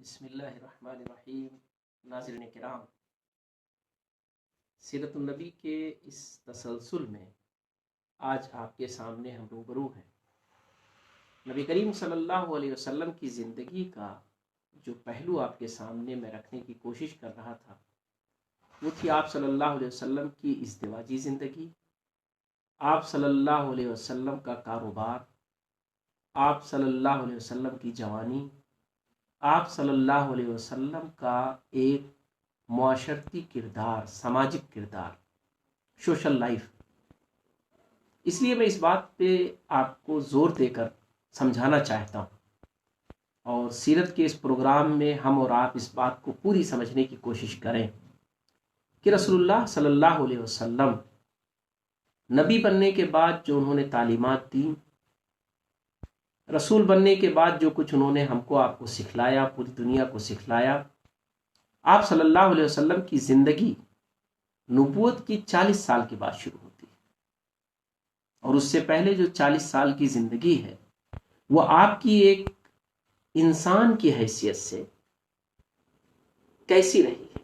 بسم اللہ الرحمن الرحیم۔ ناظرین کرام، سیرت النبی کے اس تسلسل میں آج آپ کے سامنے ہم روبرو ہیں۔ نبی کریم صلی اللہ علیہ وسلم کی زندگی کا جو پہلو آپ کے سامنے میں رکھنے کی کوشش کر رہا تھا وہ تھی آپ صلی اللہ علیہ وسلم کی ازدواجی زندگی، آپ صلی اللہ علیہ وسلم کا کاروبار، آپ صلی اللہ علیہ وسلم کی جوانی، آپ صلی اللہ علیہ وسلم کا ایک معاشرتی کردار، سماجک کردار، سوشل لائف۔ اس لیے میں اس بات پہ آپ کو زور دے کر سمجھانا چاہتا ہوں، اور سیرت کے اس پروگرام میں ہم اور آپ اس بات کو پوری سمجھنے کی کوشش کریں کہ رسول اللہ صلی اللہ علیہ وسلم نبی بننے کے بعد جو انہوں نے تعلیمات دیں، رسول بننے کے بعد جو کچھ انہوں نے ہم کو آپ کو سکھلایا، پوری دنیا کو سکھلایا، آپ صلی اللہ علیہ وسلم کی زندگی نبوت کی 40 سال کے بعد شروع ہوتی ہے، اور اس سے پہلے جو 40 سال کی زندگی ہے وہ آپ کی ایک انسان کی حیثیت سے کیسی رہی ہے،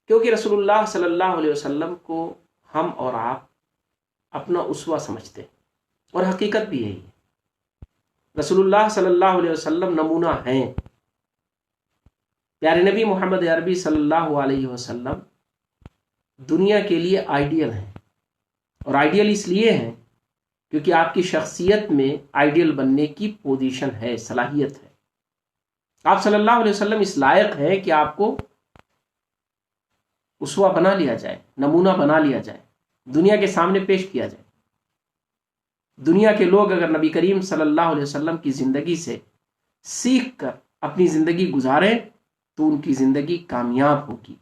کیونکہ رسول اللہ صلی اللہ علیہ وسلم کو ہم اور آپ اپنا اسوہ سمجھتے ہیں، اور حقیقت بھی یہی ہے۔ رسول اللہ صلی اللہ علیہ وسلم نمونہ ہیں۔ پیارے نبی محمد عربی صلی اللہ علیہ وسلم دنیا کے لیے آئیڈیل ہیں، اور آئیڈیل اس لیے ہیں کیونکہ آپ کی شخصیت میں آئیڈیل بننے کی پوزیشن ہے، صلاحیت ہے۔ آپ صلی اللہ علیہ وسلم اس لائق ہے کہ آپ کو اسوہ بنا لیا جائے، نمونہ بنا لیا جائے، دنیا کے سامنے پیش کیا جائے۔ دنیا کے لوگ اگر نبی کریم صلی اللہ علیہ وسلم کی زندگی سے سیکھ کر اپنی زندگی گزاریں تو ان کی زندگی کامیاب ہوگی۔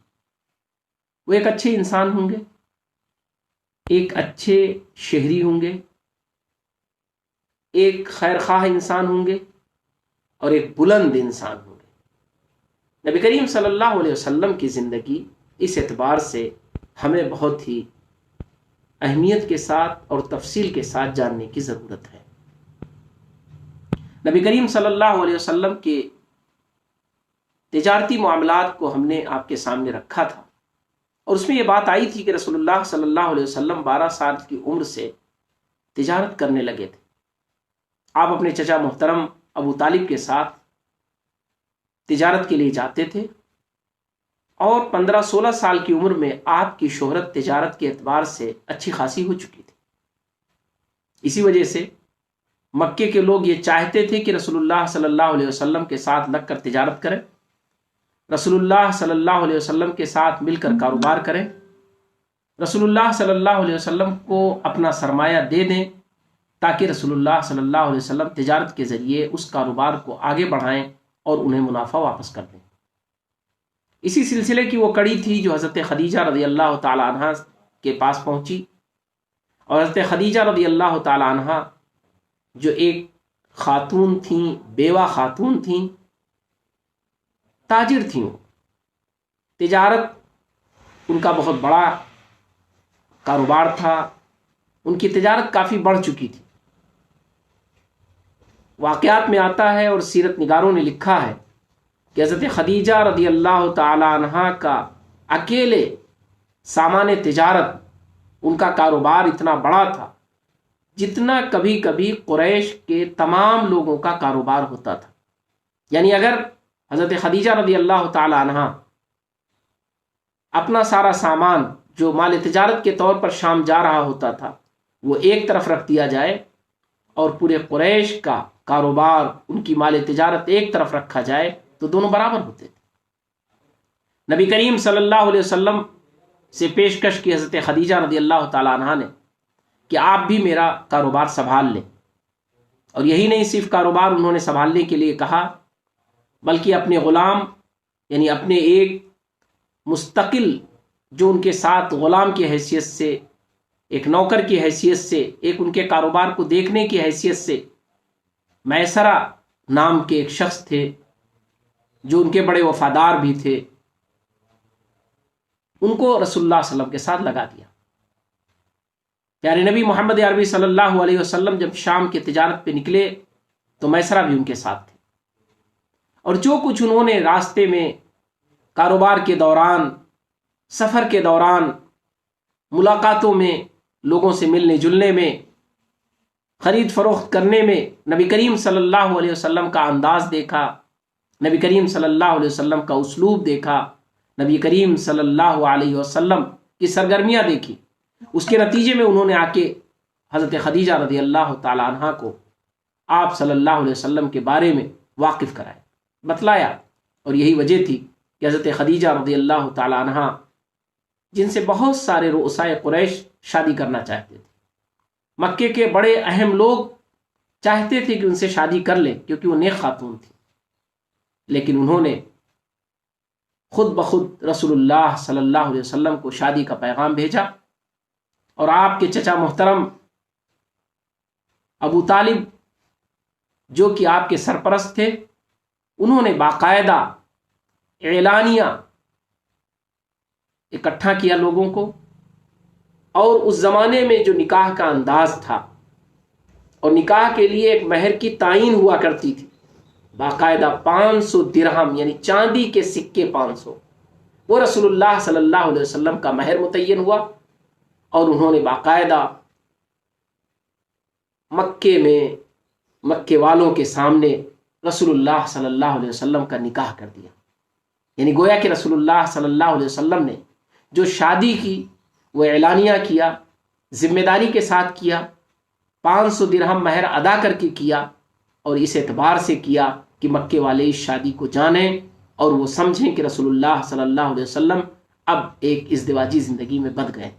وہ ایک اچھے انسان ہوں گے، ایک اچھے شہری ہوں گے، ایک خیر خواہ انسان ہوں گے، اور ایک بلند انسان ہوں گے۔ نبی کریم صلی اللہ علیہ وسلم کی زندگی اس اعتبار سے ہمیں بہت ہی اہمیت کے ساتھ اور تفصیل کے ساتھ جاننے کی ضرورت ہے۔ نبی کریم صلی اللہ علیہ وسلم کے تجارتی معاملات کو ہم نے آپ کے سامنے رکھا تھا، اور اس میں یہ بات آئی تھی کہ رسول اللہ صلی اللہ علیہ وسلم 12 سال کی عمر سے تجارت کرنے لگے تھے۔ آپ اپنے چچا محترم ابو طالب کے ساتھ تجارت کے لیے جاتے تھے، اور 15-16 سال کی عمر میں آپ کی شہرت تجارت کے اعتبار سے اچھی خاصی ہو چکی تھی۔ اسی وجہ سے مکے کے لوگ یہ چاہتے تھے کہ رسول اللہ صلی اللہ علیہ وسلم کے ساتھ لگ کر تجارت کریں، رسول اللہ صلی اللہ علیہ وسلم کے ساتھ مل کر کاروبار کریں، رسول اللہ صلی اللہ علیہ وسلم کو اپنا سرمایہ دے دیں تاکہ رسول اللہ صلی اللہ علیہ وسلم تجارت کے ذریعے اس کاروبار کو آگے بڑھائیں اور انہیں منافع واپس کر دیں۔ اسی سلسلے کی وہ کڑی تھی جو حضرت خدیجہ رضی اللہ تعالی عنہ کے پاس پہنچی، اور حضرت خدیجہ رضی اللہ تعالی عنہ جو ایک خاتون تھیں، بیوہ خاتون تھیں، تاجر تھیں، وہ تجارت ان کا بہت بڑا کاروبار تھا، ان کی تجارت کافی بڑھ چکی تھی۔ واقعات میں آتا ہے اور سیرت نگاروں نے لکھا ہے کہ حضرت خدیجہ رضی اللہ تعالی عنہ کا اکیلے سامان تجارت، ان کا کاروبار اتنا بڑا تھا جتنا کبھی کبھی قریش کے تمام لوگوں کا کاروبار ہوتا تھا۔ یعنی اگر حضرت خدیجہ رضی اللہ تعالی عنہ اپنا سارا سامان جو مال تجارت کے طور پر شام جا رہا ہوتا تھا وہ ایک طرف رکھ دیا جائے، اور پورے قریش کا کاروبار، ان کی مال تجارت ایک طرف رکھا جائے، تو دونوں برابر ہوتے تھے۔ نبی کریم صلی اللہ علیہ وسلم سے پیشکش کی حضرت خدیجہ رضی اللہ تعالی عنہ نے کہ آپ بھی میرا کاروبار سنبھال لیں، اور یہی نہیں صرف کاروبار انہوں نے سنبھالنے کے لیے کہا بلکہ اپنے غلام، یعنی اپنے ایک مستقل جو ان کے ساتھ غلام کی حیثیت سے، ایک نوکر کی حیثیت سے، ایک ان کے کاروبار کو دیکھنے کی حیثیت سے میسرہ نام کے ایک شخص تھے جو ان کے بڑے وفادار بھی تھے، ان کو رسول اللہ صلی اللہ علیہ وسلم کے ساتھ لگا دیا۔ پیارے نبی محمد عربی صلی اللہ علیہ وسلم جب شام کے تجارت پہ نکلے تو میسرہ بھی ان کے ساتھ تھے، اور جو کچھ انہوں نے راستے میں، کاروبار کے دوران، سفر کے دوران، ملاقاتوں میں، لوگوں سے ملنے جلنے میں، خرید فروخت کرنے میں نبی کریم صلی اللہ علیہ وسلم کا انداز دیکھا، نبی کریم صلی اللہ علیہ وسلم کا اسلوب دیکھا، نبی کریم صلی اللہ علیہ وسلم کی سرگرمیاں دیکھی، اس کے نتیجے میں انہوں نے آ کے حضرت خدیجہ رضی اللہ تعالی عنہا کو آپ صلی اللہ علیہ وسلم کے بارے میں واقف کرایا، بتلایا. اور یہی وجہ تھی کہ حضرت خدیجہ رضی اللہ تعالی عنہا، جن سے بہت سارے رؤسائے قریش شادی کرنا چاہتے تھے، مکے کے بڑے اہم لوگ چاہتے تھے کہ ان سے شادی کر لیں کیونکہ وہ نیک خاتون تھی، لیکن انہوں نے خود بخود رسول اللہ صلی اللہ علیہ وسلم کو شادی کا پیغام بھیجا، اور آپ کے چچا محترم ابو طالب جو کہ آپ کے سرپرست تھے، انہوں نے باقاعدہ اعلانیہ اکٹھا کیا لوگوں کو. اور اس زمانے میں جو نکاح کا انداز تھا، اور نکاح کے لیے ایک مہر کی تعین ہوا کرتی تھی، باقاعدہ 500 درہم یعنی چاندی کے سکے 500، وہ رسول اللہ صلی اللہ علیہ وسلم کا مہر متعین ہوا. اور انہوں نے باقاعدہ مکے میں، مکے والوں کے سامنے رسول اللہ صلی اللہ علیہ وسلم کا نکاح کر دیا. یعنی گویا کہ رسول اللہ صلی اللہ علیہ وسلم نے جو شادی کی وہ اعلانیہ کیا، ذمہ داری کے ساتھ کیا، 500 درہم مہر ادا کر کے کیا، اور اس اعتبار سے کیا کہ مکے والے اس شادی کو جانیں اور وہ سمجھیں کہ رسول اللہ صلی اللہ علیہ وسلم اب ایک ازدواجی زندگی میں بندھ گئے.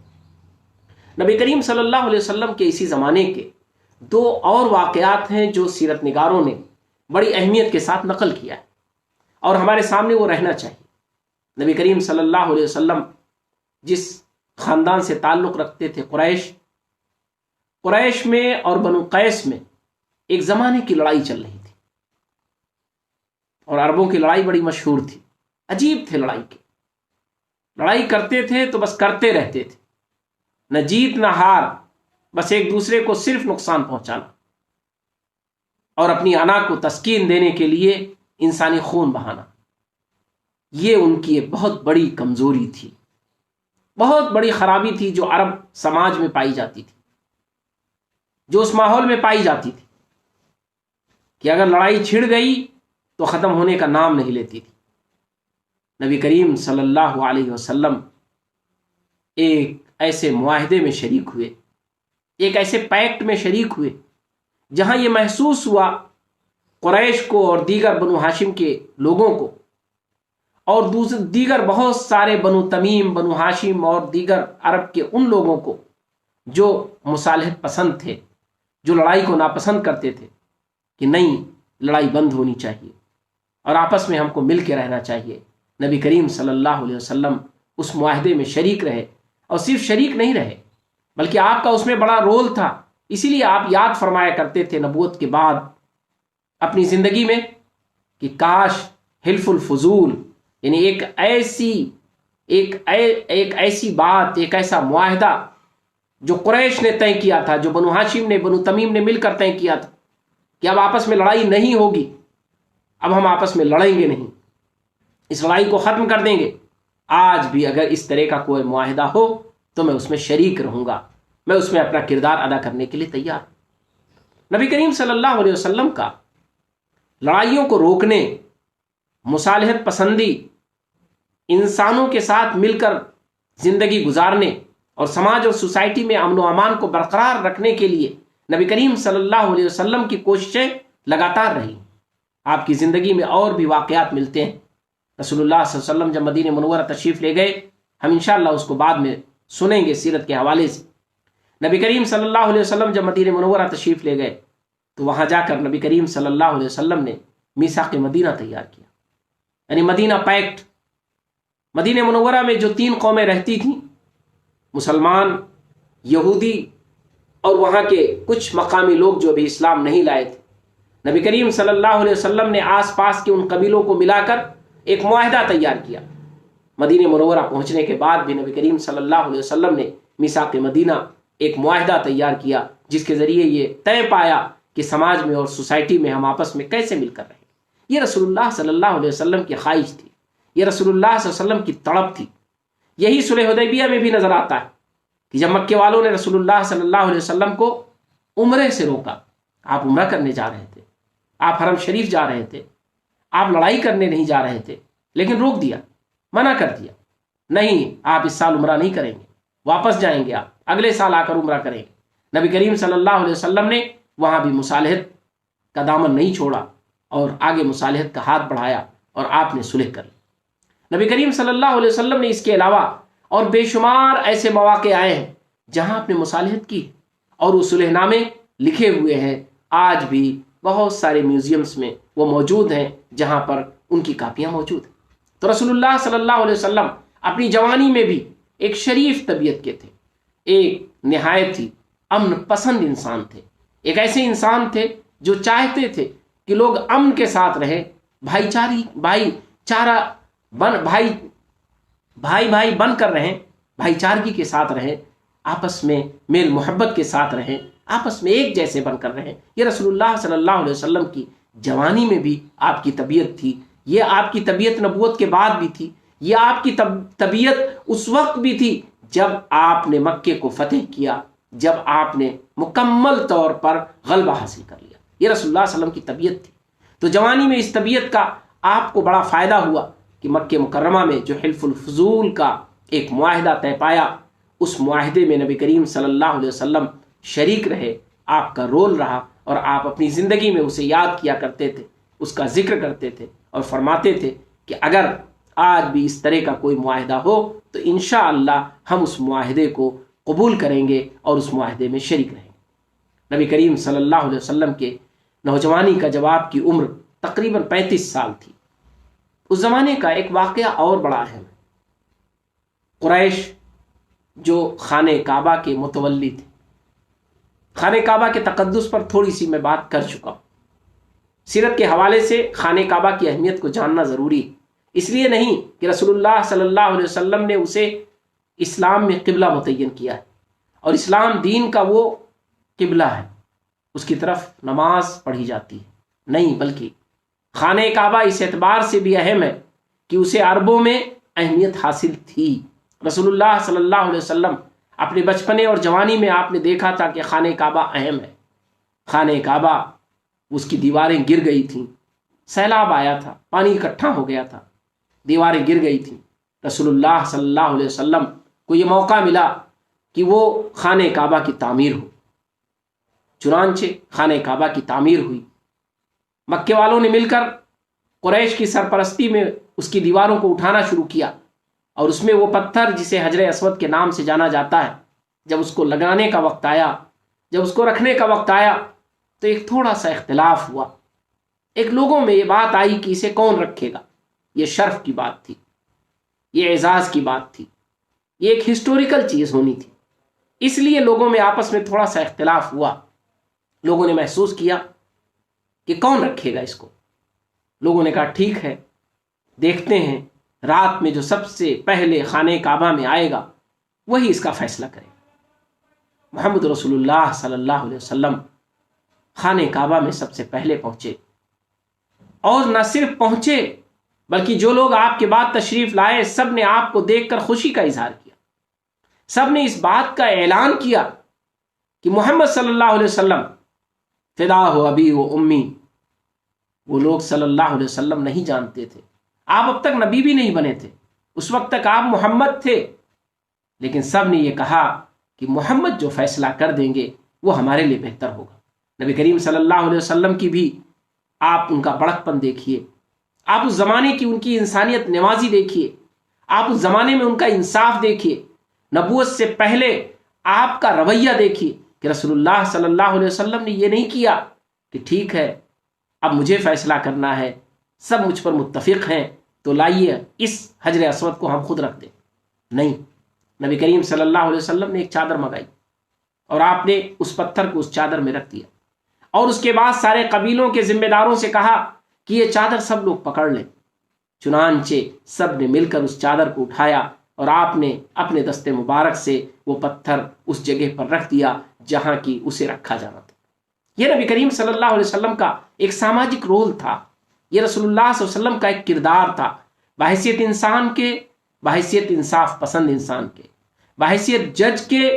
نبی کریم صلی اللہ علیہ وسلم کے اسی زمانے کے 2 اور واقعات ہیں جو سیرت نگاروں نے بڑی اہمیت کے ساتھ نقل کیا ہے، اور ہمارے سامنے وہ رہنا چاہیے. نبی کریم صلی اللہ علیہ وسلم جس خاندان سے تعلق رکھتے تھے، قریش میں اور بنو قیس میں ایک زمانے کی لڑائی چل رہی تھی، اور عربوں کی لڑائی بڑی مشہور تھی. عجیب تھے لڑائی کے، لڑائی کرتے تھے تو بس کرتے رہتے تھے، نہ جیت نہ ہار، بس ایک دوسرے کو صرف نقصان پہنچانا، اور اپنی انا کو تسکین دینے کے لیے انسانی خون بہانا. یہ ان کی ایک بہت بڑی کمزوری تھی، بہت بڑی خرابی تھی جو عرب سماج میں پائی جاتی تھی، جو اس ماحول میں پائی جاتی تھی کہ اگر لڑائی چھڑ گئی تو ختم ہونے کا نام نہیں لیتی تھی. نبی کریم صلی اللہ علیہ وسلم ایک ایسے معاہدے میں شریک ہوئے، ایک ایسے پیکٹ میں شریک ہوئے جہاں یہ محسوس ہوا قریش کو اور دیگر بنو ہاشم کے لوگوں کو، اور دیگر بہت سارے بنو تمیم، بنو ہاشم اور دیگر عرب کے ان لوگوں کو جو مصالحت پسند تھے، جو لڑائی کو ناپسند کرتے تھے، کہ نہیں، لڑائی بند ہونی چاہیے اور آپس میں ہم کو مل کے رہنا چاہیے. نبی کریم صلی اللہ علیہ وسلم اس معاہدے میں شریک رہے، اور صرف شریک نہیں رہے بلکہ آپ کا اس میں بڑا رول تھا. اسی لیے آپ یاد فرمایا کرتے تھے نبوت کے بعد اپنی زندگی میں کہ کاش حلف الفضول، یعنی ایک ایسی بات، ایک ایسا معاہدہ جو قریش نے طے کیا تھا، جو بنو ہاشم نے، بنو تمیم نے مل کر طے کیا تھا کہ اب آپس میں لڑائی نہیں ہوگی، اب ہم آپس میں لڑیں گے نہیں، اس لڑائی کو ختم کر دیں گے. آج بھی اگر اس طرح کا کوئی معاہدہ ہو تو میں اس میں شریک رہوں گا، میں اس میں اپنا کردار ادا کرنے کے لیے تیار. نبی کریم صلی اللہ علیہ وسلم کا لڑائیوں کو روکنے، مصالحت پسندی، انسانوں کے ساتھ مل کر زندگی گزارنے اور سماج اور سوسائٹی میں امن و امان کو برقرار رکھنے کے لیے نبی کریم صلی اللہ علیہ وسلم کی کوششیں لگاتار رہی. آپ کی زندگی میں اور بھی واقعات ملتے ہیں. رسول اللہ صلی اللہ علیہ وسلم جب مدینہ منورہ تشریف لے گئے، ہم انشاءاللہ اس کو بعد میں سنیں گے سیرت کے حوالے سے. نبی کریم صلی اللہ علیہ وسلم جب مدینہ منورہ تشریف لے گئے تو وہاں جا کر نبی کریم صلی اللہ علیہ وسلم نے میثاق مدینہ تیار کیا، یعنی مدینہ پیکٹ. مدینہ منورہ میں جو 3 قومیں رہتی تھیں، مسلمان، یہودی اور وہاں کے کچھ مقامی لوگ جو ابھی اسلام نہیں لائے تھے، نبی کریم صلی اللہ علیہ وسلم نے آس پاس کے ان قبیلوں کو ملا کر ایک معاہدہ تیار کیا. مدینہ منورہ پہنچنے کے بعد بھی نبی کریم صلی اللہ علیہ وسلم نے میثاق مدینہ ایک معاہدہ تیار کیا، جس کے ذریعے یہ طے پایا کہ سماج میں اور سوسائٹی میں ہم آپس میں کیسے مل کر رہیں. یہ رسول اللہ صلی اللہ علیہ وسلم کی خواہش تھی، یہ رسول اللہ صلی اللہ علیہ وسلم کی تڑپ تھی۔ یہی صلح حدیبیہ میں بھی نظر آتا ہے کہ جب مکے والوں نے رسول اللہ صلی اللہ علیہ وسلم کو عمرے سے روکا، آپ عمرہ کرنے جا رہے تھے، آپ حرم شریف جا رہے تھے، آپ لڑائی کرنے نہیں جا رہے تھے، لیکن روک دیا، منع کر دیا، نہیں آپ اس سال عمرہ نہیں کریں گے، واپس جائیں گے، آپ اگلے سال آ کر عمرہ کریں گے۔ نبی کریم صلی اللہ علیہ وسلم نے وہاں بھی مصالحت کا دامن نہیں چھوڑا اور آگے مصالحت کا ہاتھ بڑھایا اور آپ نے صلح کر لی۔ نبی کریم صلی اللہ علیہ وسلم نے اس کے علاوہ اور بے شمار ایسے مواقع آئے ہیں جہاں آپ نے مصالحت کی اور وہ صلح نامے لکھے ہوئے ہیں، آج بھی بہت سارے میوزیمز میں وہ موجود ہیں جہاں پر ان کی کاپیاں موجود ہیں۔ تو رسول اللہ صلی اللہ علیہ وسلم اپنی جوانی میں بھی ایک شریف طبیعت کے تھے، ایک نہایت ہی امن پسند انسان تھے، ایک ایسے انسان تھے جو چاہتے تھے کہ لوگ امن کے ساتھ رہیں، بھائی بھائی بن کر رہیں، بھائی چارگی کے ساتھ رہیں، آپس میں میل محبت کے ساتھ رہیں، آپس میں ایک جیسے بن کر رہیں۔ یہ رسول اللہ صلی اللہ علیہ وسلم کی جوانی میں بھی آپ کی طبیعت تھی، یہ آپ کی طبیعت نبوت کے بعد بھی تھی، یہ آپ کی طبیعت اس وقت بھی تھی جب آپ نے مکے کو فتح کیا، جب آپ نے مکمل طور پر غلبہ حاصل کر لیا۔ یہ رسول اللہ صلی اللہ علیہ وسلم کی طبیعت تھی۔ تو جوانی میں اس طبیعت کا آپ کو بڑا فائدہ ہوا کہ مکہ مکرمہ میں جو حلف الفضول کا ایک معاہدہ طے پایا، اس معاہدے میں نبی کریم صلی اللہ علیہ وسلم شریک رہے، آپ کا رول رہا، اور آپ اپنی زندگی میں اسے یاد کیا کرتے تھے، اس کا ذکر کرتے تھے اور فرماتے تھے کہ اگر آج بھی اس طرح کا کوئی معاہدہ ہو تو انشاءاللہ ہم اس معاہدے کو قبول کریں گے اور اس معاہدے میں شریک رہیں گے۔ نبی کریم صلی اللہ علیہ وسلم کے نوجوانی کا جب آپ کی عمر تقریباً 35 سال تھی، اس زمانے کا ایک واقعہ اور بڑا اہم ہے۔ قریش جو خانہ کعبہ کے متولی تھے، خانہ کعبہ کے تقدس پر تھوڑی سی میں بات کر چکا ہوں۔ سیرت کے حوالے سے خانہ کعبہ کی اہمیت کو جاننا ضروری ہے، اس لیے نہیں کہ رسول اللہ صلی اللہ علیہ وسلم نے اسے اسلام میں قبلہ متعین کیا ہے اور اسلام دین کا وہ قبلہ ہے، اس کی طرف نماز پڑھی جاتی ہے، نہیں، بلکہ خانہ کعبہ اس اعتبار سے بھی اہم ہے کہ اسے عربوں میں اہمیت حاصل تھی۔ رسول اللہ صلی اللہ علیہ وسلم اپنے بچپنے اور جوانی میں آپ نے دیکھا تھا کہ خانہ کعبہ اہم ہے۔ خانہ کعبہ، اس کی دیواریں گر گئی تھیں، سیلاب آیا تھا، پانی اکٹھا ہو گیا تھا، دیواریں گر گئی تھیں۔ رسول اللہ صلی اللہ علیہ وسلم کو یہ موقع ملا کہ وہ خانہ کعبہ کی تعمیر ہو، چنانچہ خانہ کعبہ کی تعمیر ہوئی۔ مکے والوں نے مل کر قریش کی سرپرستی میں اس کی دیواروں کو اٹھانا شروع کیا، اور اس میں وہ پتھر جسے حجر اسود کے نام سے جانا جاتا ہے، جب اس کو لگانے کا وقت آیا، جب اس کو رکھنے کا وقت آیا تو ایک تھوڑا سا اختلاف ہوا۔ ایک لوگوں میں یہ بات آئی کہ اسے کون رکھے گا۔ یہ شرف کی بات تھی، یہ اعزاز کی بات تھی، یہ ایک ہسٹوریکل چیز ہونی تھی، اس لیے لوگوں میں آپس میں تھوڑا سا اختلاف ہوا۔ لوگوں نے محسوس کیا کہ کون رکھے گا اس کو۔ لوگوں نے کہا ٹھیک ہے، دیکھتے ہیں، رات میں جو سب سے پہلے خانہ کعبہ میں آئے گا وہی اس کا فیصلہ کرے۔ محمد رسول اللہ صلی اللہ علیہ وسلم خانہ کعبہ میں سب سے پہلے پہنچے، اور نہ صرف پہنچے بلکہ جو لوگ آپ کے بعد تشریف لائے سب نے آپ کو دیکھ کر خوشی کا اظہار کیا، سب نے اس بات کا اعلان کیا کہ محمد صلی اللہ علیہ وسلم فدا ہو ابی و امی۔ وہ لوگ صلی اللہ علیہ وسلم نہیں جانتے تھے، آپ اب تک نبی بھی نہیں بنے تھے، اس وقت تک آپ محمد تھے، لیکن سب نے یہ کہا کہ محمد جو فیصلہ کر دیں گے وہ ہمارے لیے بہتر ہوگا۔ نبی کریم صلی اللہ علیہ وسلم کی بھی آپ ان کا بڑک پن دیکھیے، آپ اس زمانے کی ان کی انسانیت نوازی دیکھیے، آپ اس زمانے میں ان کا انصاف دیکھیے، نبوت سے پہلے آپ کا رویہ دیکھیے کہ رسول اللہ صلی اللہ علیہ وسلم نے یہ نہیں کیا کہ ٹھیک ہے اب مجھے فیصلہ کرنا ہے، سب مجھ پر متفق ہیں تو لائیے اس حجر اسود کو ہم خود رکھ دیں۔ نہیں، نبی کریم صلی اللہ علیہ وسلم نے ایک چادر منگائی اور آپ نے اس پتھر کو اس چادر میں رکھ دیا، اور اس کے بعد سارے قبیلوں کے ذمہ داروں سے کہا کہ یہ چادر سب لوگ پکڑ لیں۔ چنانچہ سب نے مل کر اس چادر کو اٹھایا اور آپ نے اپنے دست مبارک سے وہ پتھر اس جگہ پر رکھ دیا جہاں کی اسے رکھا جانا تھا۔ یہ نبی کریم صلی اللہ علیہ وسلم کا ایک ساماجک رول تھا، یہ رسول اللہ صلی اللہ علیہ وسلم کا ایک کردار تھا، بحیثیت انسان کے، بحیثیت انصاف پسند انسان کے، بحیثیت جج کے،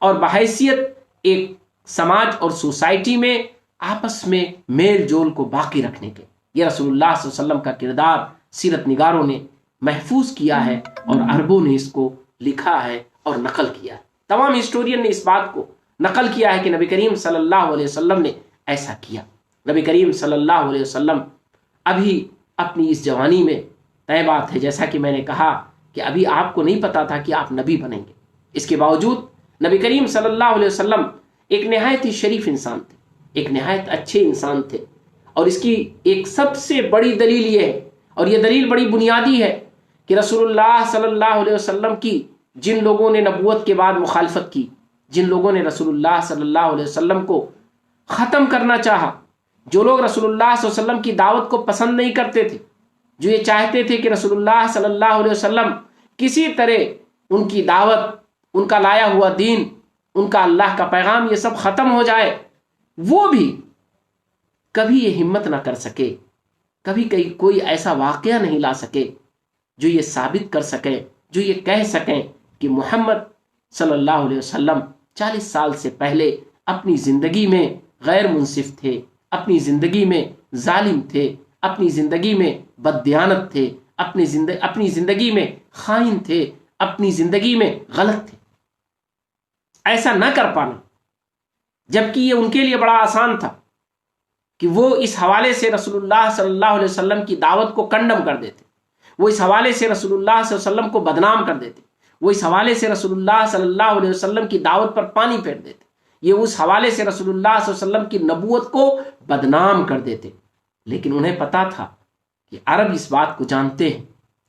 اور بحیثیت ایک سماج اور سوسائٹی میں آپس میں میل جول کو باقی رکھنے کے۔ یہ رسول اللہ صلی اللہ علیہ وسلم کا کردار سیرت نگاروں نے محفوظ کیا ہے اور عربوں نے اس کو لکھا ہے اور نقل کیا ہے۔ تمام ہسٹورین نے اس بات کو نقل کیا ہے کہ نبی کریم صلی اللہ علیہ وسلم نے ایسا کیا۔ نبی کریم صلی اللہ علیہ وسلم ابھی اپنی اس جوانی میں، طے بات ہے جیسا کہ میں نے کہا کہ ابھی آپ کو نہیں پتا تھا کہ آپ نبی بنیں گے، اس کے باوجود نبی کریم صلی اللہ علیہ وسلم ایک نہایت ہی شریف انسان تھے، ایک نہایت اچھے انسان تھے، اور اس کی ایک سب سے بڑی دلیل یہ ہے، اور یہ دلیل بڑی بنیادی ہے، کہ رسول اللہ صلی اللہ علیہ وسلم کی جن لوگوں نے نبوت کے بعد مخالفت کی، جن لوگوں نے رسول اللہ صلی اللہ علیہ وسلم کو ختم کرنا چاہا، جو لوگ رسول اللہ صلی اللہ علیہ وسلم کی دعوت کو پسند نہیں کرتے تھے، جو یہ چاہتے تھے کہ رسول اللہ صلی اللہ علیہ وسلم کسی طرح ان کی دعوت، ان کا لایا ہوا دین، ان کا اللہ کا پیغام یہ سب ختم ہو جائے، وہ بھی کبھی یہ ہمت نہ کر سکے، کبھی کوئی ایسا واقعہ نہیں لا سکے جو یہ ثابت کر سکے، جو یہ کہہ سکیں کہ محمد صلی اللہ علیہ وسلم 40 سال سے پہلے اپنی زندگی میں غیر منصف تھے، اپنی زندگی میں ظالم تھے، اپنی زندگی میں بددیانت تھے، اپنی زندگی میں خائن تھے، اپنی زندگی میں غلط تھے۔ ایسا نہ کر پانا، جبکہ یہ ان کے لیے بڑا آسان تھا کہ وہ اس حوالے سے رسول اللہ صلی اللہ علیہ وسلم کی دعوت کو کنڈم کر دیتے، وہ اس حوالے سے رسول اللہ صلی اللہ علیہ وسلم کو بدنام کر دیتے، وہ اس حوالے سے رسول اللہ صلی اللہ علیہ وسلم کی دعوت پر پانی پھیر دیتے، یہ اس حوالے سے رسول اللہ صلی اللہ علیہ وسلم کی نبوت کو بدنام کر دیتے۔ لیکن انہیں پتا تھا کہ عرب اس بات کو جانتے ہیں،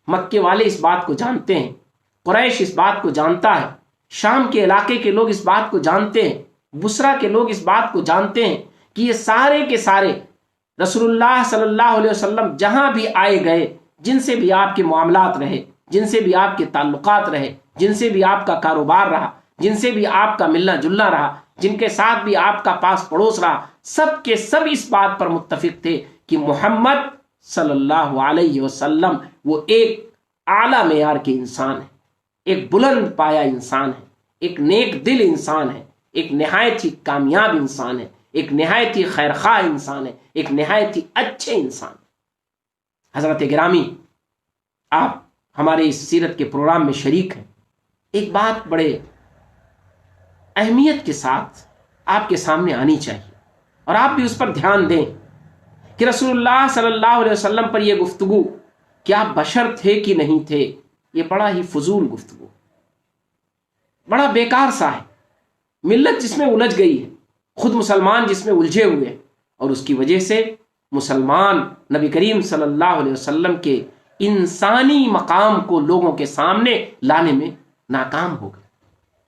مکے والے اس بات کو جانتے ہیں، قریش اس بات کو جانتا ہے، شام کے علاقے کے لوگ اس بات کو جانتے ہیں، بصرہ کے لوگ اس بات کو جانتے ہیں کہ یہ سارے کے سارے رسول اللہ صلی اللہ علیہ وسلم جہاں بھی آئے گئے، جن سے بھی آپ کے معاملات رہے، جن سے بھی آپ کے تعلقات رہے، جن سے بھی آپ کا کاروبار رہا، جن سے بھی آپ کا ملنا جلنا رہا، جن کے ساتھ بھی آپ کا پاس پڑوس رہا، سب کے سب اس بات پر متفق تھے کہ محمد صلی اللہ علیہ وسلم وہ ایک اعلیٰ معیار کے انسان ہے، ایک بلند پایا انسان ہے، ایک نیک دل انسان ہے، ایک نہایت ہی کامیاب انسان ہے، ایک نہایت ہی خیرخواہ انسان ہے، ایک نہایت ہی اچھے انسان ہے۔ حضرت گرامی، آپ ہمارے اس سیرت کے پروگرام میں شریک ہیں، ایک بات بڑے اہمیت کے ساتھ آپ کے سامنے آنی چاہیے، اور آپ بھی اس پر دھیان دیں کہ رسول اللہ صلی اللہ علیہ وسلم پر یہ گفتگو کیا بشر تھے کہ نہیں تھے، یہ بڑا ہی فضول گفتگو، بڑا بیکار سا ہے۔ ملت جس میں الجھ گئی ہے، خود مسلمان جس میں الجھے ہوئے ہیں، اور اس کی وجہ سے مسلمان نبی کریم صلی اللہ علیہ وسلم کے انسانی مقام کو لوگوں کے سامنے لانے میں ناکام ہو گئے۔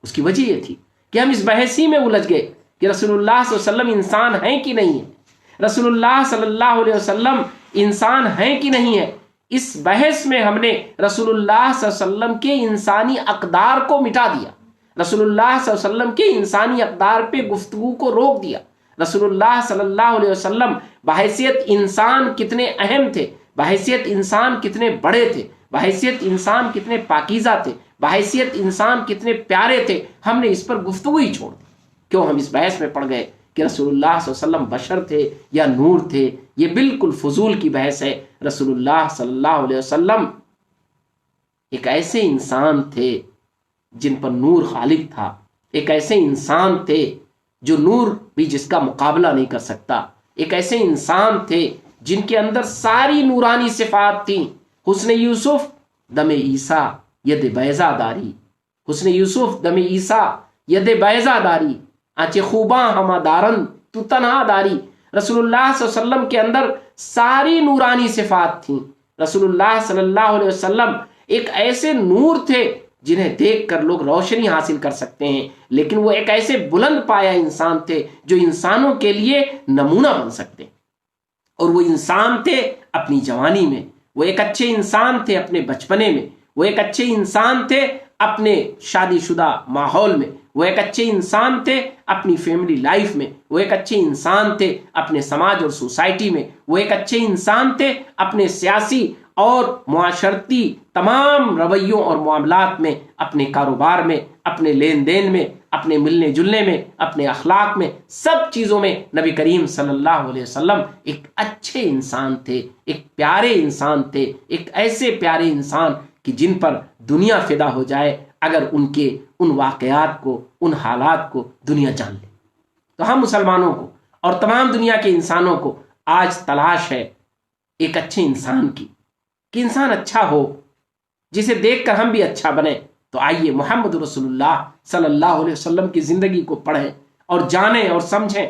اس کی وجہ یہ تھی کہ ہم اس بحثی میں الجھ گئے کہ رسول اللہ صلی اللہ علیہ وسلم انسان ہیں کہ نہیں ہے، رسول اللہ صلی اللہ علیہ وسلم انسان ہیں کہ نہیں ہے۔ اس بحث میں ہم نے رسول اللہ صلی اللہ علیہ وسلم کے انسانی اقدار کو مٹا دیا، رسول اللہ صلی اللہ علیہ وسلم کے انسانی اقدار پہ گفتگو کو روک دیا۔ رسول اللہ صلی اللہ علیہ وسلم بحیثیت انسان کتنے اہم تھے، بحیثیت انسان کتنے بڑے تھے، بحیثیت انسان کتنے پاکیزہ تھے، بحیثیت انسان کتنے پیارے تھے، ہم نے اس پر گفتگو ہی چھوڑ دی۔ کیوں ہم اس بحث میں پڑ گئے کہ رسول اللہ صلی اللہ علیہ وسلم بشر تھے یا نور تھے؟ یہ بالکل فضول کی بحث ہے۔ رسول اللہ صلی اللہ علیہ وسلم ایک ایسے انسان تھے جن پر نور خالق تھا، ایک ایسے انسان تھے جو نور بھی جس کا مقابلہ نہیں کر سکتا، ایک ایسے انسان تھے جن کے اندر ساری نورانی صفات تھیں۔ حسن یوسف دم عیسیٰ ید بیضا داری، حسن یوسف دم عیسیٰ ید بیضا داری، آنچے خوباں ہما دارن تو تنہا داری۔ رسول اللہ صلی اللہ علیہ وسلم کے اندر ساری نورانی صفات تھیں۔ رسول اللہ صلی اللہ علیہ وسلم ایک ایسے نور تھے جنہیں دیکھ کر لوگ روشنی حاصل کر سکتے ہیں، لیکن وہ ایک ایسے بلند پایا انسان تھے جو انسانوں کے لیے نمونہ بن سکتے ہیں۔ اور وہ انسان تھے اپنی جوانی میں، وہ ایک اچھے انسان تھے اپنے بچپنے میں، وہ ایک اچھے انسان تھے اپنے شادی شدہ ماحول میں، وہ ایک اچھے انسان تھے اپنی فیملی لائف میں، وہ ایک اچھے انسان تھے اپنے سماج اور سوسائٹی میں، وہ ایک اچھے انسان تھے اپنے سیاسی اور معاشرتی تمام رویوں اور معاملات میں، اپنے کاروبار میں، اپنے لین دین میں، اپنے ملنے جلنے میں، اپنے اخلاق میں، سب چیزوں میں نبی کریم صلی اللہ علیہ وسلم ایک اچھے انسان تھے، ایک پیارے انسان تھے، ایک ایسے پیارے انسان کہ جن پر دنیا فدا ہو جائے اگر ان واقعات کو، ان حالات کو دنیا جان لے۔ تو ہم مسلمانوں کو اور تمام دنیا کے انسانوں کو آج تلاش ہے ایک اچھے انسان کی، کہ انسان اچھا ہو جسے دیکھ کر ہم بھی اچھا بنیں۔ تو آئیے محمد رسول اللہ صلی اللہ علیہ وسلم کی زندگی کو پڑھیں اور جانیں اور سمجھیں،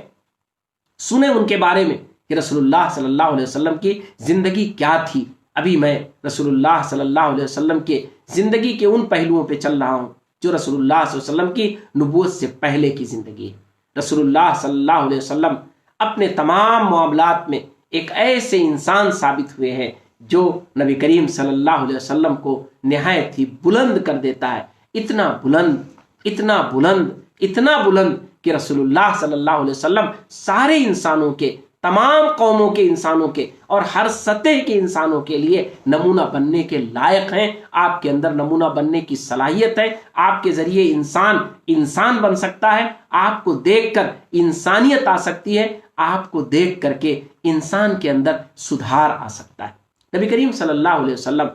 سنیں ان کے بارے میں کہ رسول اللہ صلی اللہ علیہ وسلم کی زندگی کیا تھی۔ ابھی میں رسول اللہ صلی اللہ علیہ وسلم کے زندگی کے ان پہلوؤں پہ چل رہا ہوں جو رسول اللہ صلی اللہ علیہ وسلم کی نبوت سے پہلے کی زندگی ہے۔ رسول اللہ صلی اللہ علیہ وسلم اپنے تمام معاملات میں ایک ایسے انسان ثابت ہوئے ہیں جو نبی کریم صلی اللہ علیہ وسلم کو نہایت ہی بلند کر دیتا ہے، اتنا بلند، اتنا بلند، اتنا بلند کہ رسول اللہ صلی اللہ علیہ وسلم سارے انسانوں کے، تمام قوموں کے انسانوں کے اور ہر سطح کے انسانوں کے لیے نمونہ بننے کے لائق ہیں۔ آپ کے اندر نمونہ بننے کی صلاحیت ہے، آپ کے ذریعے انسان بن سکتا ہے، آپ کو دیکھ کر انسانیت آ سکتی ہے، آپ کو دیکھ کر کے انسان کے اندر سدھار آ سکتا ہے۔ نبی کریم صلی اللہ علیہ وسلم،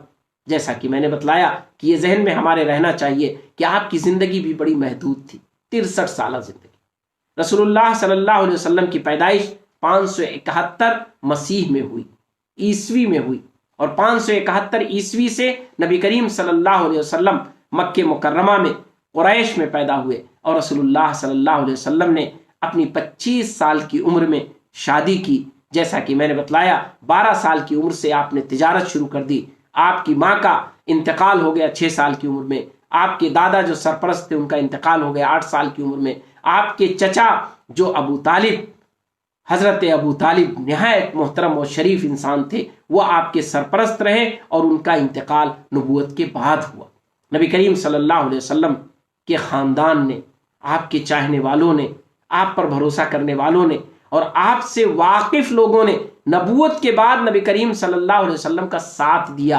جیسا کہ میں نے بتلایا کہ یہ ذہن میں ہمارے رہنا چاہیے کہ آپ کی زندگی بھی بڑی محدود تھی، 63 سالہ زندگی۔ رسول اللہ صلی اللہ علیہ وسلم کی پیدائش 571 مسیح میں ہوئی، عیسوی میں ہوئی، اور 571 عیسوی سے نبی کریم صلی اللہ علیہ وسلم مکہ مکرمہ میں قریش میں پیدا ہوئے، اور رسول اللہ صلی اللہ علیہ وسلم نے اپنی 25 سال کی عمر میں شادی کی۔ جیسا کہ میں نے بتلایا 12 سال کی عمر سے آپ نے تجارت شروع کر دی، آپ کی ماں کا انتقال ہو گیا 6 سال کی عمر میں، آپ کے دادا جو سرپرست تھے ان کا انتقال ہو گیا 8 سال کی عمر میں، آپ کے چچا جو ابو طالب، حضرت ابو طالب نہایت محترم اور شریف انسان تھے، وہ آپ کے سرپرست رہے اور ان کا انتقال نبوت کے بعد ہوا۔ نبی کریم صلی اللہ علیہ وسلم کے خاندان نے، آپ کے چاہنے والوں نے، آپ پر بھروسہ کرنے والوں نے اور آپ سے واقف لوگوں نے نبوت کے بعد نبی کریم صلی اللہ علیہ وسلم کا ساتھ دیا،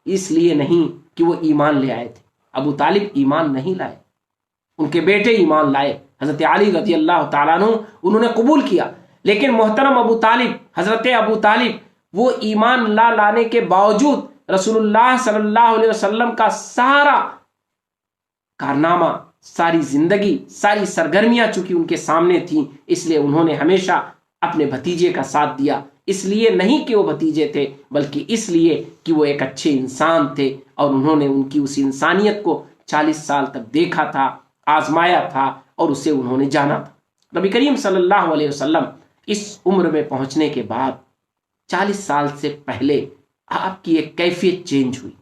اس لیے نہیں کہ وہ ایمان لے آئے تھے۔ ابو طالب ایمان نہیں لائے، ان کے بیٹے ایمان لائے، حضرت علی رضی اللہ تعالیٰ عنہ انہوں نے قبول کیا، لیکن محترم ابو طالب، حضرت ابو طالب وہ ایمان لا لانے کے باوجود رسول اللہ صلی اللہ علیہ وسلم کا سارا کارنامہ، ساری زندگی، ساری سرگرمیاں چونکہ ان کے سامنے تھیں، اس لیے انہوں نے ہمیشہ اپنے بھتیجے کا ساتھ دیا۔ اس لیے نہیں کہ وہ بھتیجے تھے، بلکہ اس لیے کہ وہ ایک اچھے انسان تھے اور انہوں نے ان کی اس انسانیت کو 40 سال تک دیکھا تھا، آزمایا تھا اور اسے انہوں نے جانا تھا۔ نبی کریم صلی اللہ علیہ وسلم اس عمر میں پہنچنے کے بعد 40 سال سے پہلے آپ کی ایک کیفیت چینج ہوئی۔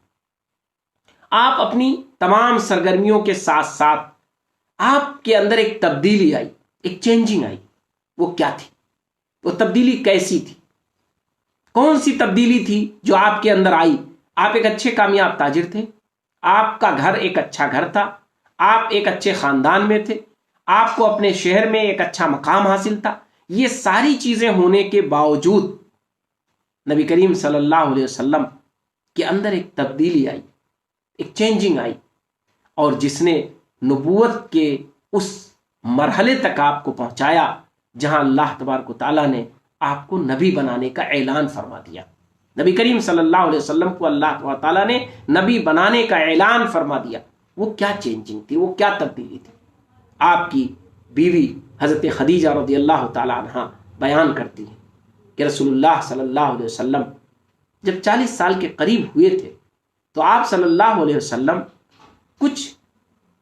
آپ اپنی تمام سرگرمیوں کے ساتھ ساتھ آپ کے اندر ایک تبدیلی آئی، ایک چینجنگ آئی۔ وہ کیا تھی؟ وہ تبدیلی کیسی تھی؟ کون سی تبدیلی تھی جو آپ کے اندر آئی؟ آپ ایک اچھے کامیاب تاجر تھے، آپ کا گھر ایک اچھا گھر تھا، آپ ایک اچھے خاندان میں تھے، آپ کو اپنے شہر میں ایک اچھا مقام حاصل تھا۔ یہ ساری چیزیں ہونے کے باوجود نبی کریم صلی اللہ علیہ وسلم کے اندر ایک تبدیلی آئی، ایک چینجنگ آئی، اور جس نے نبوت کے اس مرحلے تک آپ کو پہنچایا جہاں اللہ تبارک و تعالیٰ نے آپ کو نبی بنانے کا اعلان فرما دیا۔ نبی کریم صلی اللہ علیہ وسلم کو اللہ تبارک و تعالیٰ نے نبی بنانے کا اعلان فرما دیا۔ وہ کیا چینجنگ تھی، وہ کیا تبدیلی تھی؟ آپ کی بیوی حضرت خدیجہ رضی اللہ تعالیٰ عنہ بیان کرتی ہیں کہ رسول اللہ صلی اللہ علیہ وسلم جب 40 سال کے قریب ہوئے تھے تو آپ صلی اللہ علیہ وسلم کچھ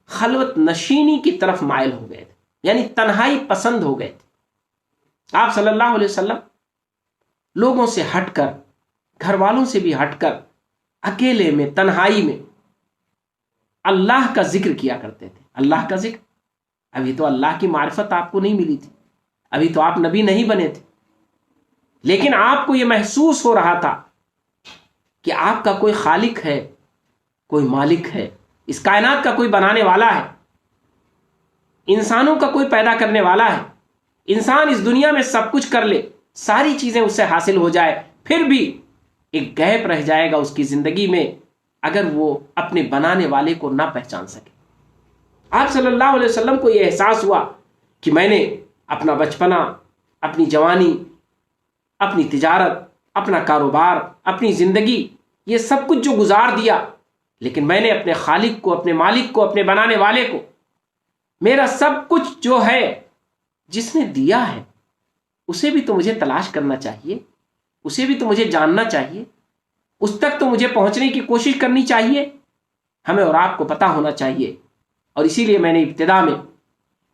خلوت نشینی کی طرف مائل ہو گئے تھے، یعنی تنہائی پسند ہو گئے تھے۔ آپ صلی اللہ علیہ وسلم لوگوں سے ہٹ کر، گھر والوں سے بھی ہٹ کر، اکیلے میں، تنہائی میں اللہ کا ذکر کیا کرتے تھے۔ اللہ کا ذکر، ابھی تو اللہ کی معرفت آپ کو نہیں ملی تھی، ابھی تو آپ نبی نہیں بنے تھے، لیکن آپ کو یہ محسوس ہو رہا تھا کہ آپ کا کوئی خالق ہے، کوئی مالک ہے، اس کائنات کا کوئی بنانے والا ہے۔ انسانوں کا کوئی پیدا کرنے والا ہے. انسان اس دنیا میں سب کچھ کر لے, ساری چیزیں اس سے حاصل ہو جائے, پھر بھی ایک گیپ رہ جائے گا اس کی زندگی میں اگر وہ اپنے بنانے والے کو نہ پہچان سکے. آپ صلی اللہ علیہ وسلم کو یہ احساس ہوا کہ میں نے اپنا بچپنا, اپنی جوانی, اپنی تجارت, اپنا کاروبار, اپنی زندگی, یہ سب کچھ جو گزار دیا, لیکن میں نے اپنے خالق کو, اپنے مالک کو, اپنے بنانے والے کو, میرا سب کچھ جو ہے جس نے دیا ہے اسے بھی تو مجھے تلاش کرنا چاہیے, اسے بھی تو مجھے جاننا چاہیے, اس تک تو مجھے پہنچنے کی کوشش کرنی چاہیے. ہمیں اور آپ کو پتہ ہونا چاہیے. اور اسی لیے میں نے ابتدا میں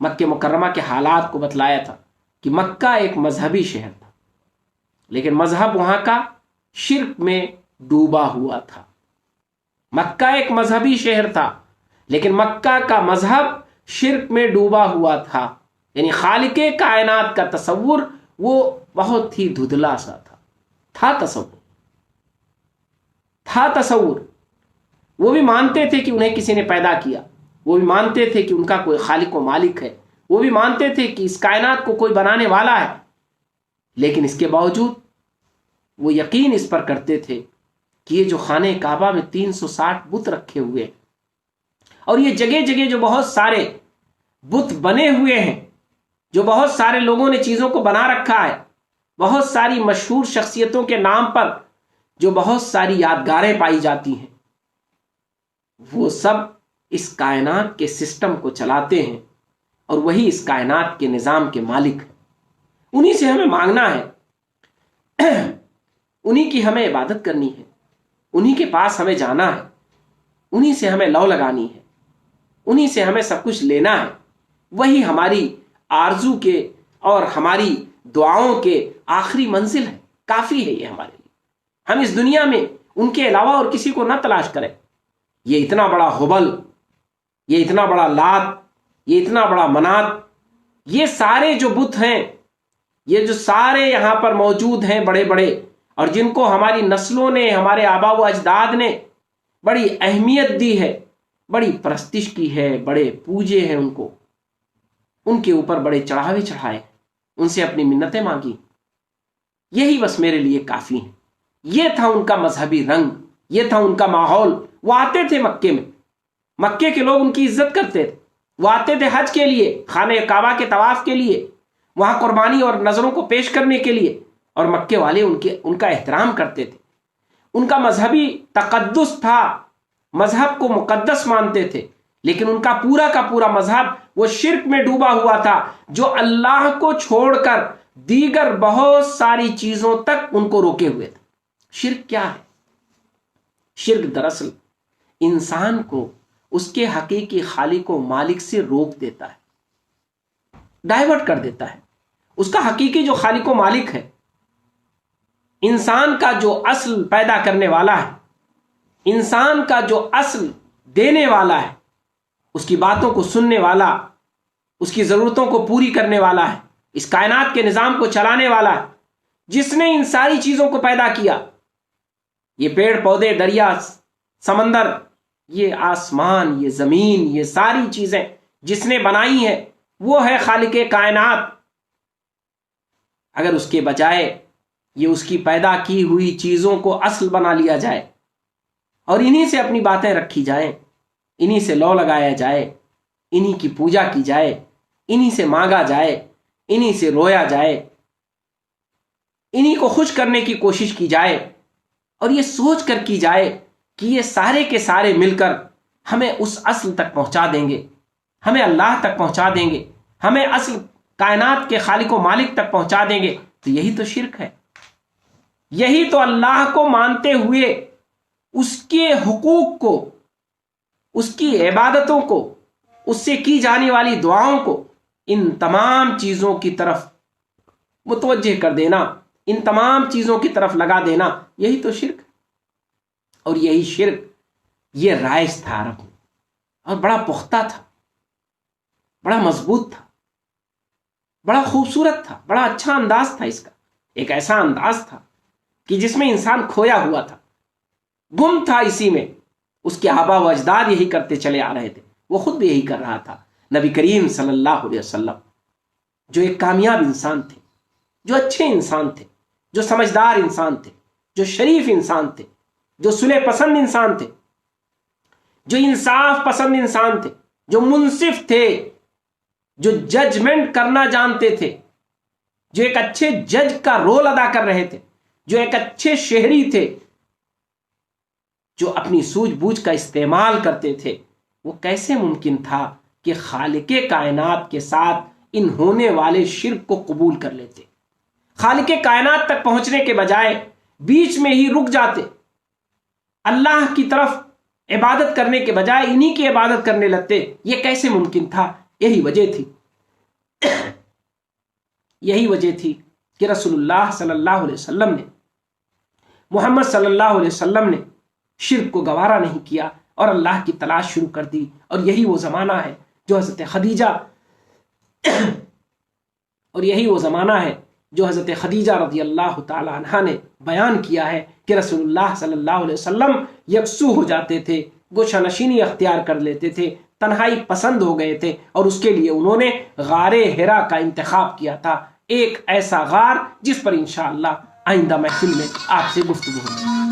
مکہ مکرمہ کے حالات کو بتلایا تھا کہ مکہ ایک مذہبی شہر تھا, لیکن مذہب وہاں کا شرک میں ڈوبا ہوا تھا. مکہ ایک مذہبی شہر تھا, لیکن مکہ کا مذہب شرک میں ڈوبا ہوا تھا. یعنی خالق کائنات کا تصور وہ بہت ہی دھندلا سا تھا تصور. وہ بھی مانتے تھے کہ انہیں کسی نے پیدا کیا, وہ بھی مانتے تھے کہ ان کا کوئی خالق و مالک ہے, وہ بھی مانتے تھے کہ اس کائنات کو کوئی بنانے والا ہے, لیکن اس کے باوجود وہ یقین اس پر کرتے تھے کہ یہ جو خانہ کعبہ میں 360 بت رکھے ہوئے ہیں, اور یہ جگہ جگہ جو بہت سارے بت بنے ہوئے ہیں, جو بہت سارے لوگوں نے چیزوں کو بنا رکھا ہے, بہت ساری مشہور شخصیتوں کے نام پر جو بہت ساری یادگاریں پائی جاتی ہیں, وہ سب اس کائنات کے سسٹم کو چلاتے ہیں اور وہی اس کائنات کے نظام کے مالک ہیں. انہی سے ہمیں مانگنا ہے, انہی کی ہمیں عبادت کرنی ہے, انہی کے پاس ہمیں جانا ہے, انہی سے ہمیں لو لگانی ہے, انہی سے ہمیں سب کچھ لینا ہے. وہی ہماری آرزو کے اور ہماری دعاؤں کے آخری منزل ہے, کافی ہے یہ ہمارے لیے. ہم اس دنیا میں ان کے علاوہ اور کسی کو نہ تلاش کریں. یہ اتنا بڑا ہبل, یہ اتنا بڑا لات, یہ اتنا بڑا منات, یہ سارے جو بت ہیں, یہ جو سارے یہاں پر موجود ہیں بڑے بڑے, اور جن کو ہماری نسلوں نے, ہمارے آبا و اجداد نے بڑی اہمیت دی ہے, بڑی پرستش کی ہے, بڑے پوجے ہیں ان کو, ان کے اوپر بڑے چڑھاوے چڑھائے, ان سے اپنی منتیں مانگی, یہی بس میرے لیے کافی ہیں. یہ تھا ان کا مذہبی رنگ, یہ تھا ان کا ماحول. وہ آتے تھے مکے میں, مکے کے لوگ ان کی عزت کرتے تھے, وہ آتے تھے حج کے لیے, خانہ کعبہ کے طواف کے لیے, وہاں قربانی اور نذروں کو پیش کرنے کے لیے, اور مکے والے ان کا احترام کرتے تھے. ان کا مذہبی تقدس تھا, مذہب کو مقدس مانتے تھے, لیکن ان کا پورا مذہب وہ شرک میں ڈوبا ہوا تھا, جو اللہ کو چھوڑ کر دیگر بہت ساری چیزوں تک ان کو روکے ہوئے تھے. شرک کیا ہے؟ شرک دراصل انسان کو اس کے حقیقی خالق و مالک سے روک دیتا ہے, ڈائیورٹ کر دیتا ہے. اس کا حقیقی جو خالق و مالک ہے, انسان کا جو اصل پیدا کرنے والا ہے, انسان کا جو اصل دینے والا ہے, اس کی باتوں کو سننے والا, اس کی ضرورتوں کو پوری کرنے والا ہے, اس کائنات کے نظام کو چلانے والا ہے, جس نے ان ساری چیزوں کو پیدا کیا, یہ پیڑ پودے, دریا, سمندر, یہ آسمان, یہ زمین, یہ ساری چیزیں جس نے بنائی ہیں, وہ ہے خالق کائنات. اگر اس کے بجائے یہ اس کی پیدا کی ہوئی چیزوں کو اصل بنا لیا جائے اور انہی سے اپنی باتیں رکھی جائیں, انہی سے لو لگایا جائے, انہی کی پوجا کی جائے, انہی سے مانگا جائے, انہی سے رویا جائے, انہی کو خوش کرنے کی کوشش کی جائے, اور یہ سوچ کر کی جائے کہ یہ سارے کے سارے مل کر ہمیں اس اصل تک پہنچا دیں گے, ہمیں اللہ تک پہنچا دیں گے, ہمیں اصل کائنات کے خالق و مالک تک پہنچا دیں گے, تو یہی تو شرک ہے. یہی تو اللہ کو مانتے ہوئے اس کے حقوق کو, اس کی عبادتوں کو, اس سے کی جانے والی دعاؤں کو, ان تمام چیزوں کی طرف متوجہ کر دینا, ان تمام چیزوں کی طرف لگا دینا, یہی تو شرک. اور یہی شرک یہ رائج تھا عرب میں, اور بڑا پختہ تھا, بڑا مضبوط تھا, بڑا خوبصورت تھا, بڑا اچھا انداز تھا اس کا. ایک ایسا انداز تھا کہ جس میں انسان کھویا ہوا تھا, گم تھا اسی میں. اس کے آبا و اجداد یہی کرتے چلے آ رہے تھے, وہ خود بھی یہی کر رہا تھا, نبی کریم صلی اللہ علیہ وسلم جو ایک کامیاب انسان تھے، جو اچھے انسان تھے، جو سمجھدار انسان تھے، جو شریف انسان تھے، جو صلح پسند انسان تھے، جو انصاف پسند انسان تھے، جو منصف تھے، جو ججمنٹ کرنا جانتے تھے، جو ایک اچھے جج کا رول ادا کر رہے تھے، جو ایک اچھے شہری تھے، جو اپنی سوجھ بوجھ کا استعمال کرتے تھے، وہ کیسے ممکن تھا کہ خالق کائنات کے ساتھ ان ہونے والے شرک کو قبول کر لیتے؟ خالق کائنات تک پہنچنے کے بجائے بیچ میں ہی رک جاتے، اللہ کی طرف عبادت کرنے کے بجائے انہی کی عبادت کرنے لگتے۔ یہ کیسے ممکن تھا؟ یہی وجہ تھی کہ رسول اللہ صلی اللہ علیہ وسلم نے، محمد صلی اللہ علیہ وسلم نے شرک کو گوارا نہیں کیا اور اللہ کی تلاش شروع کر دی۔ اور یہی وہ زمانہ ہے جو حضرت خدیجہ رضی اللہ تعالی عنہا نے بیان کیا ہے کہ رسول اللہ صلی اللہ علیہ وسلم یکسو ہو جاتے تھے، گوشہ نشینی اختیار کر لیتے تھے، تنہائی پسند ہو گئے تھے، اور اس کے لیے انہوں نے غار حرا کا انتخاب کیا تھا، ایک ایسا غار جس پر انشاءاللہ آئندہ محفل میں آپ سے گفتگو ہوگی۔